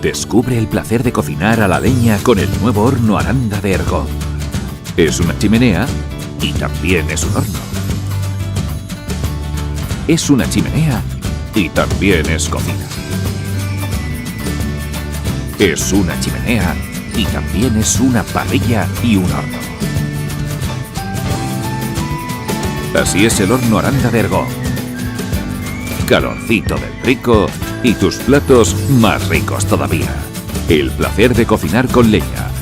Descubre el placer de cocinar a la leña con el nuevo horno Aranda de Ergot. Es una chimenea y también es un horno. Es una chimenea y también es cocina. Es una chimenea y también es una parrilla y un horno. Así es el horno Aranda de Ergot. Calorcito del rico y tus platos más ricos todavía. El placer de cocinar con leña.